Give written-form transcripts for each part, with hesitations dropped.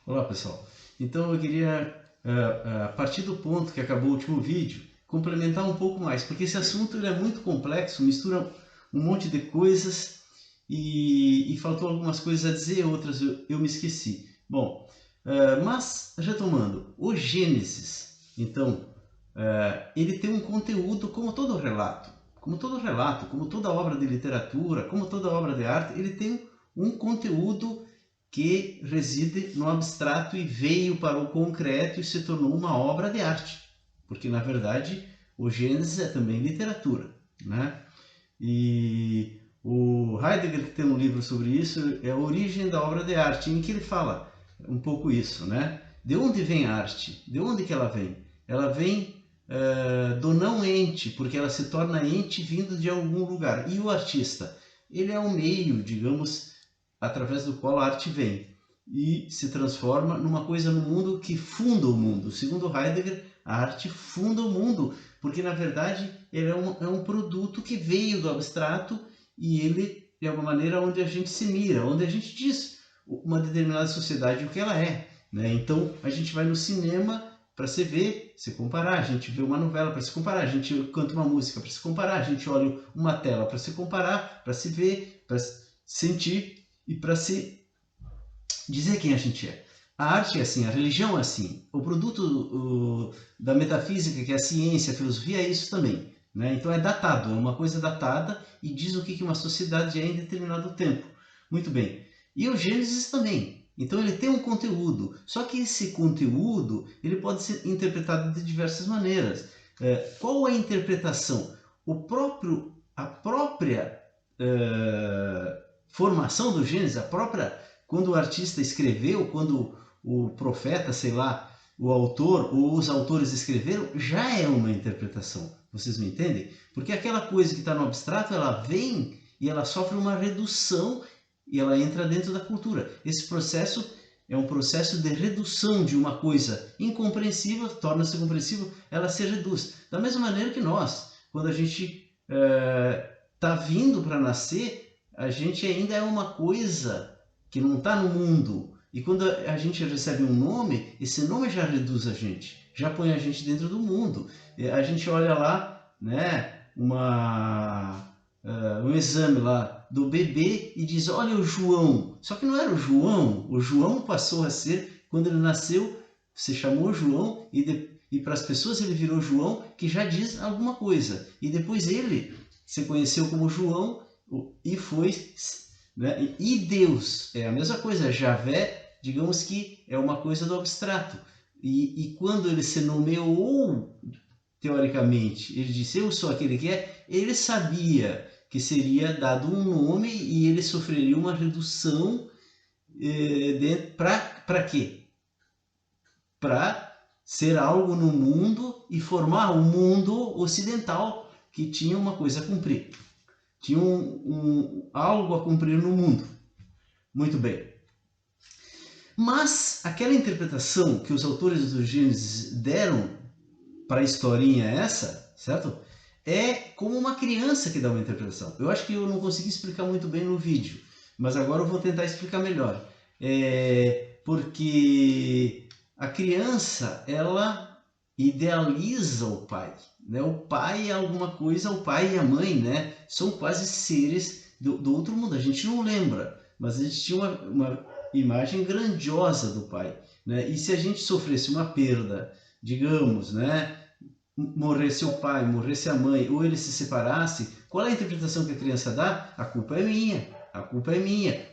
Olá pessoal, então eu queria, a partir do ponto que acabou o último vídeo, complementar um pouco mais, porque esse assunto ele é muito complexo, mistura um monte de coisas e faltou algumas coisas a dizer, outras eu me esqueci. Bom, mas retomando, o Gênesis, então, ele tem um conteúdo como todo relato, como toda obra de literatura, como toda obra de arte, ele tem um conteúdo que reside no abstrato e veio para o concreto e se tornou uma obra de arte. Porque, na verdade, o Gênesis é também literatura, né? E o Heidegger, que tem um livro sobre isso, é a origem da obra de arte, em que ele fala um pouco isso, né? De onde vem a arte? De onde que ela vem? Ela vem do não ente, porque ela se torna ente vindo de algum lugar. E o artista? Ele é um meio, digamos, através do qual a arte vem e se transforma numa coisa no mundo que funda o mundo. Segundo Heidegger, a arte funda o mundo, porque na verdade ele é um produto que veio do abstrato e ele é uma maneira onde a gente se mira, onde a gente diz uma determinada sociedade o que ela é, né? Então a gente vai no cinema para se ver, se comparar, a gente vê uma novela para se comparar, a gente canta uma música para se comparar, a gente olha uma tela para se comparar, para se ver, para sentir e para se dizer quem a gente é. A arte é assim, a religião é assim, o produto da metafísica, que é a ciência, a filosofia, é isso também, né? Então é datado, é uma coisa datada e diz o que uma sociedade é em determinado tempo. Muito bem. E o Gênesis também. Então ele tem um conteúdo, só que esse conteúdo ele pode ser interpretado de diversas maneiras. Qual a interpretação? A própria formação do Gênesis, quando o artista escreveu, quando o profeta, sei lá, o autor ou os autores escreveram, já é uma interpretação. Vocês me entendem? Porque aquela coisa que está no abstrato, ela vem e ela sofre uma redução e ela entra dentro da cultura. Esse processo é um processo de redução de uma coisa incompreensível, torna-se compreensível, ela se reduz. Da mesma maneira que nós, quando a gente está vindo para nascer, a gente ainda é uma coisa que não está no mundo. E quando a gente recebe um nome, esse nome já reduz a gente, já põe a gente dentro do mundo. A gente olha lá, né, um exame lá do bebê e diz, olha o João. Só que não era o João passou a ser, quando ele nasceu, se chamou João e para as pessoas ele virou João, que já diz alguma coisa. E depois ele se conheceu como João e foi, né? E Deus é a mesma coisa, Javé, digamos que é uma coisa do abstrato. E quando ele se nomeou, teoricamente, ele disse, eu sou aquele que é, ele sabia que seria dado um nome e ele sofreria uma redução para quê? Para ser algo no mundo e formar o mundo ocidental que tinha uma coisa a cumprir. Tinha algo a cumprir no mundo. Muito bem. Mas aquela interpretação que os autores do Gênesis deram para a historinha essa, certo? É como uma criança que dá uma interpretação. Eu acho que eu não consegui explicar muito bem no vídeo, mas agora eu vou tentar explicar melhor. Porque a criança, ela idealiza o pai, né? O pai é alguma coisa, o pai e a mãe, né? São quase seres do outro mundo. A gente não lembra, mas a gente tinha uma imagem grandiosa do pai, né? E se a gente sofresse uma perda, digamos, né? Morresse o pai, morresse a mãe, ou ele se separasse, qual é a interpretação que a criança dá? A culpa é minha,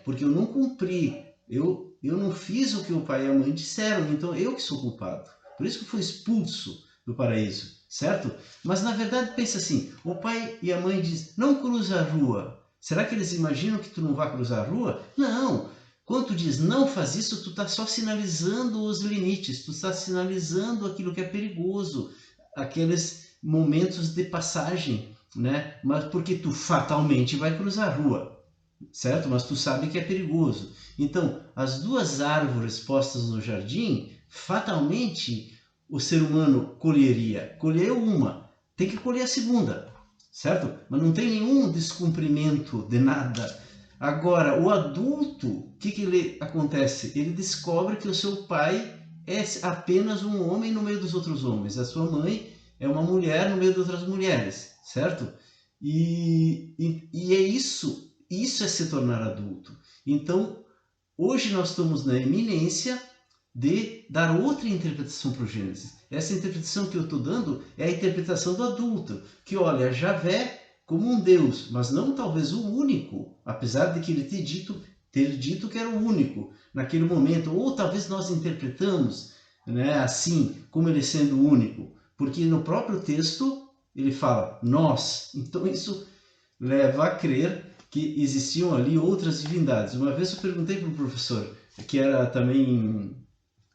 porque eu não cumpri, eu não fiz o que o pai e a mãe disseram, então eu que sou culpado. Por isso que fui expulso do paraíso, certo? Mas na verdade pensa assim, o pai e a mãe dizem, não cruza a rua. Será que eles imaginam que tu não vai cruzar a rua? Não! Quando tu diz não faz isso, tu está só sinalizando os limites, tu está sinalizando aquilo que é perigoso, aqueles momentos de passagem, né? Mas porque tu fatalmente vai cruzar a rua, certo? Mas tu sabe que é perigoso. Então, as duas árvores postas no jardim, fatalmente o ser humano colheria. Colheu uma, tem que colher a segunda, certo? Mas não tem nenhum descumprimento de nada. Agora, o adulto, o que ele acontece? Ele descobre que o seu pai é apenas um homem no meio dos outros homens. A sua mãe é uma mulher no meio de outras mulheres, certo? E é isso é se tornar adulto. Então, hoje nós estamos na eminência de dar outra interpretação para o Gênesis. Essa interpretação que eu estou dando é a interpretação do adulto, que olha Javé como um Deus, mas não talvez o único, apesar de que ele ter dito que era o único naquele momento, ou talvez nós interpretamos, né, assim, como ele sendo o único, porque no próprio texto ele fala nós, então isso leva a crer que existiam ali outras divindades. Uma vez eu perguntei para o professor, que era também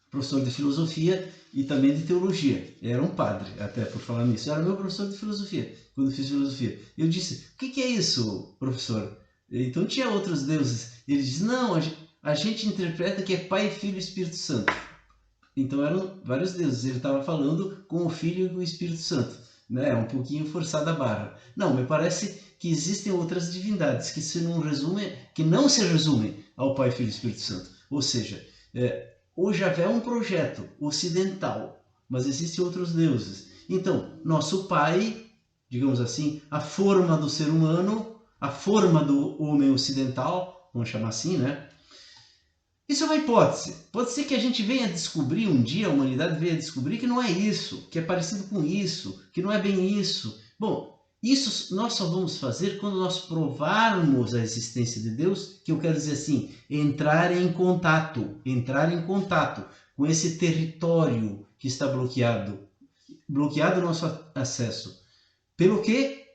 professor de filosofia e também de teologia. Era um padre, até por falar nisso. Era meu professor de filosofia, quando eu fiz filosofia. Eu disse, o que é isso, professor? Então tinha outros deuses. Ele disse, não, a gente interpreta que é Pai, Filho e Espírito Santo. Então eram vários deuses. Ele estava falando com o Filho e com o Espírito Santo. Né? Um pouquinho forçada a barra. Não, me parece que existem outras divindades que não se resumem ao Pai, Filho e Espírito Santo. Ou seja, o Javé é um projeto ocidental, mas existem outros deuses. Então, nosso pai, digamos assim, a forma do ser humano, a forma do homem ocidental, vamos chamar assim, né? Isso é uma hipótese. Pode ser que a gente venha descobrir um dia, a humanidade venha descobrir que não é isso, que é parecido com isso, que não é bem isso. Bom, isso nós só vamos fazer quando nós provarmos a existência de Deus, que eu quero dizer assim, entrar em contato com esse território que está bloqueado o nosso acesso. Pelo quê?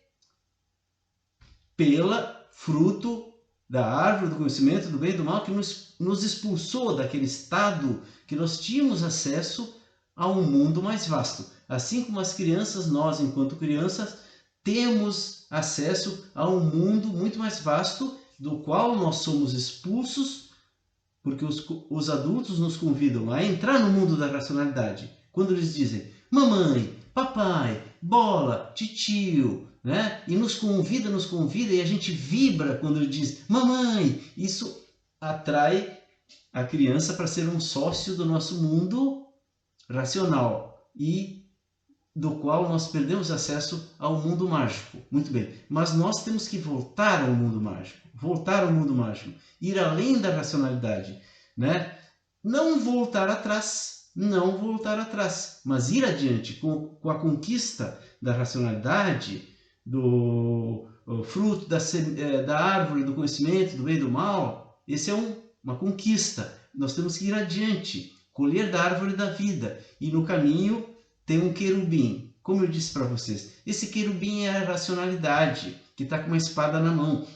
Pela fruto da árvore do conhecimento do bem e do mal que nos expulsou daquele estado que nós tínhamos acesso a um mundo mais vasto. Assim como as crianças, nós enquanto crianças, temos acesso a um mundo muito mais vasto, do qual nós somos expulsos, porque os adultos nos convidam a entrar no mundo da racionalidade. Quando eles dizem, mamãe, papai, bola, titio, né? E nos convida, e a gente vibra quando ele diz, mamãe, isso atrai a criança para ser um sócio do nosso mundo racional e do qual nós perdemos acesso ao mundo mágico. Muito bem, mas nós temos que voltar ao mundo mágico, ir além da racionalidade, né? Não voltar atrás, mas ir adiante com a conquista da racionalidade, do fruto da árvore do conhecimento, do bem e do mal. Esse é uma conquista. Nós temos que ir adiante, colher da árvore da vida, e no caminho tem um querubim. Como eu disse para vocês, esse querubim é a racionalidade, que está com uma espada na mão.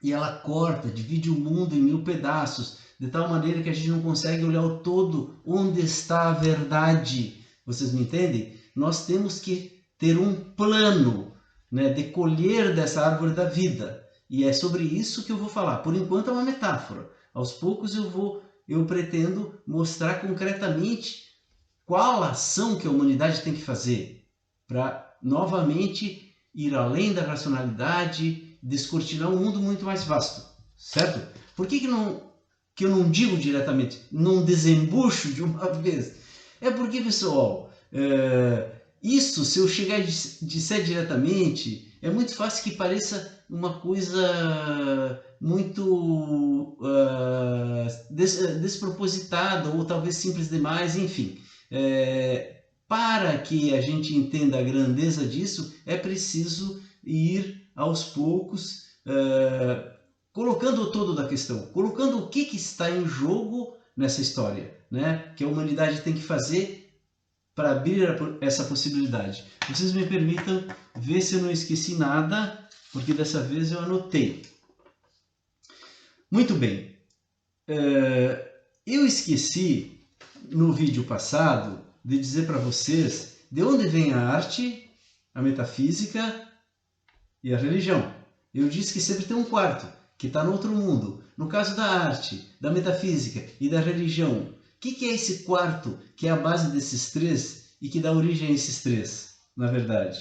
E ela corta, divide o mundo em 1000 pedaços, de tal maneira que a gente não consegue olhar o todo, onde está a verdade. Vocês me entendem? Nós temos que ter um plano, né, de colher dessa árvore da vida. E é sobre isso que eu vou falar. Por enquanto é uma metáfora. Aos poucos eu pretendo mostrar concretamente qual a ação que a humanidade tem que fazer para novamente ir além da racionalidade, descortinar um mundo muito mais vasto, certo? Por que eu não digo diretamente, não desembucho de uma vez? É porque, pessoal, isso, se eu chegar e disser diretamente, é muito fácil que pareça uma coisa muito despropositada ou talvez simples demais, enfim. Para que a gente entenda a grandeza disso, é preciso ir aos poucos colocando o todo da questão, colocando o que está em jogo nessa história, né? Que a humanidade tem que fazer para abrir essa possibilidade. Vocês me permitam ver se eu não esqueci nada, porque dessa vez eu anotei. Muito bem. Eu esqueci no vídeo passado de dizer para vocês de onde vem a arte, a metafísica e a religião. Eu disse que sempre tem um quarto, que está no outro mundo. No caso da arte, da metafísica e da religião, o que é esse quarto que é a base desses três e que dá origem a esses três, na verdade?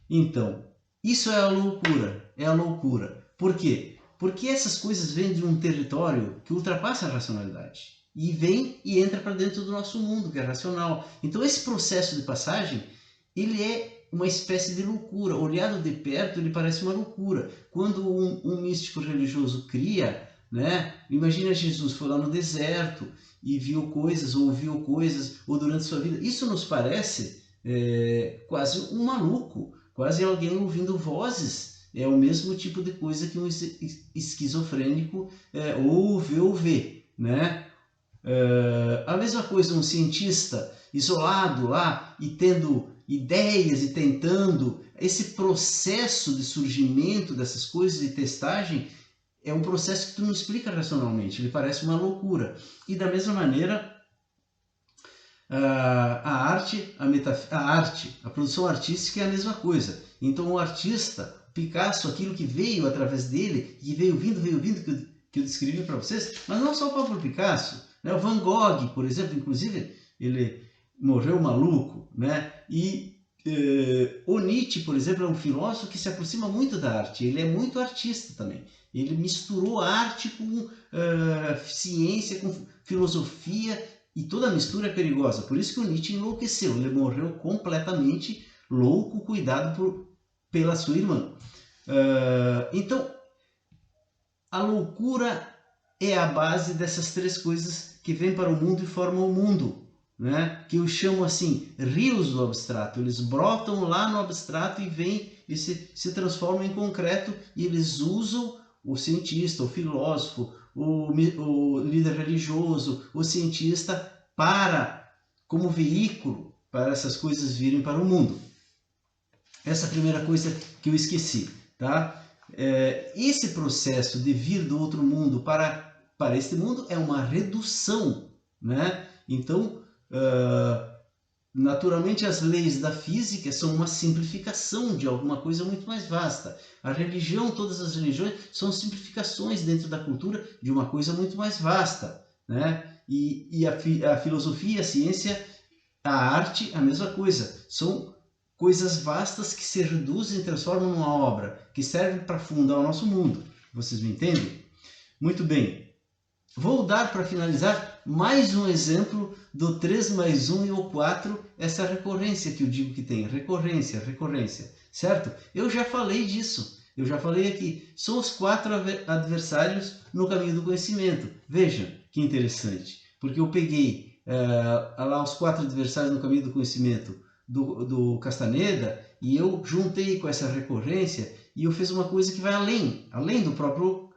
Então, isso é a loucura, Por quê? Porque essas coisas vêm de um território que ultrapassa a racionalidade. E vem e entra para dentro do nosso mundo, que é racional. Então esse processo de passagem, ele é uma espécie de loucura. Olhado de perto, ele parece uma loucura. Quando um místico religioso cria, né? Imagina Jesus foi lá no deserto e viu coisas, ou ouviu coisas, ou durante sua vida. Isso nos parece quase um maluco, quase alguém ouvindo vozes. É o mesmo tipo de coisa que um esquizofrênico ouve ou vê, né? A mesma coisa um cientista isolado lá e tendo ideias e tentando. Esse processo de surgimento dessas coisas e testagem é um processo que tu não explica racionalmente, ele parece uma loucura. E da mesma maneira, a arte, a produção artística é a mesma coisa. Então o artista, Picasso, aquilo que veio através dele, que veio vindo, que eu descrevi para vocês, mas não só o próprio Picasso, né? O Van Gogh, por exemplo, inclusive, ele morreu maluco, né? E o Nietzsche, por exemplo, é um filósofo que se aproxima muito da arte, ele é muito artista também. Ele misturou arte com ciência, com filosofia, e toda a mistura é perigosa. Por isso que o Nietzsche enlouqueceu, ele morreu completamente louco, cuidado pela sua irmã. Então, a loucura é a base dessas três coisas que vêm para o mundo e formam o mundo, né? Que eu chamo assim, rios do abstrato. Eles brotam lá no abstrato e vêm e se transformam em concreto, e eles usam o cientista, o filósofo, o líder religioso, o cientista como veículo para essas coisas virem para o mundo. Essa é a primeira coisa que eu esqueci, tá? Esse processo de vir do outro mundo para este mundo é uma redução, né? Então, naturalmente, as leis da física são uma simplificação de alguma coisa muito mais vasta. A religião, todas as religiões, são simplificações dentro da cultura de uma coisa muito mais vasta, né? E a filosofia, a ciência, a arte, a mesma coisa. São coisas vastas que se reduzem e transformam numa obra que serve para fundar o nosso mundo. Vocês me entendem? Muito bem. Vou dar, para finalizar, mais um exemplo do 3 mais 1 e o 4, essa recorrência que eu digo que tem. Recorrência, certo? Eu já falei disso. Eu já falei aqui. São os 4 adversários no caminho do conhecimento. Vejam que interessante. Porque eu peguei lá os 4 adversários no caminho do conhecimento do Castaneda, e eu juntei com essa recorrência e eu fiz uma coisa que vai além do próprio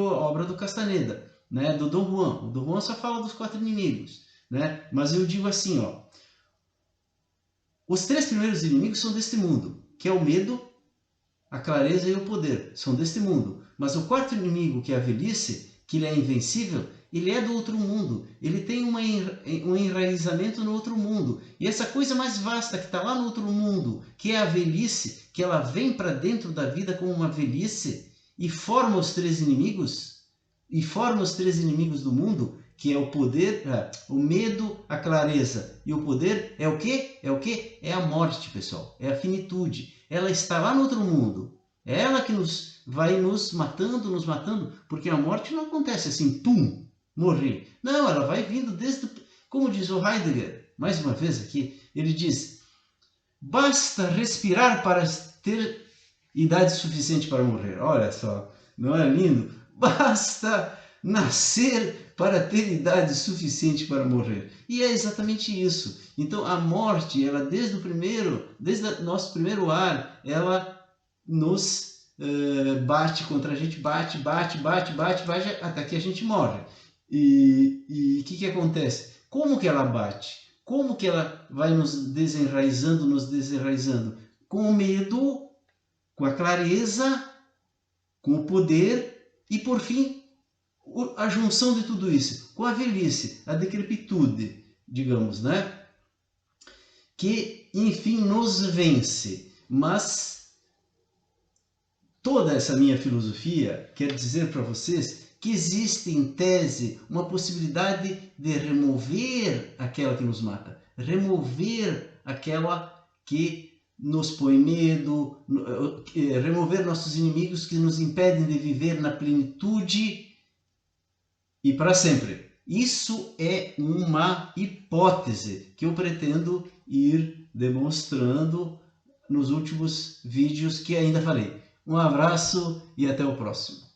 obra do Castaneda, né? Do Dom Juan. O Dom Juan só fala dos 4 inimigos, né? Mas eu digo assim, ó, os 3 primeiros inimigos são deste mundo, que é o medo, a clareza e o poder, são deste mundo. Mas o 4º inimigo, que é a velhice, que ele é invencível, ele é do outro mundo, ele tem um enraizamento no outro mundo. E essa coisa mais vasta que está lá no outro mundo, que é a velhice, que ela vem para dentro da vida como uma velhice e forma os 3 inimigos, do mundo, que é o poder, o medo, a clareza e o poder, é o quê? É o quê? É a morte, pessoal, é a finitude. Ela está lá no outro mundo. É ela que vai nos matando, porque a morte não acontece assim, pum, morrer. Não, ela vai vindo como diz o Heidegger, mais uma vez aqui, ele diz, basta respirar para ter idade suficiente para morrer. Olha só, não é lindo? Basta nascer para ter idade suficiente para morrer. E é exatamente isso. Então a morte, ela desde o nosso primeiro ar, ela nos bate contra a gente, bate, até que a gente morre. E o que acontece? Como que ela bate? Como que ela vai nos desenraizando? Com o medo, com a clareza, com o poder e, por fim, a junção de tudo isso, com a velhice, a decrepitude, digamos, né? Que, enfim, nos vence. Mas toda essa minha filosofia quer dizer para vocês que existe, em tese, uma possibilidade de remover aquela que nos mata, remover aquela que nos põe medo, remover nossos inimigos que nos impedem de viver na plenitude e para sempre. Isso é uma hipótese que eu pretendo ir demonstrando nos últimos vídeos que ainda falei. Um abraço e até o próximo.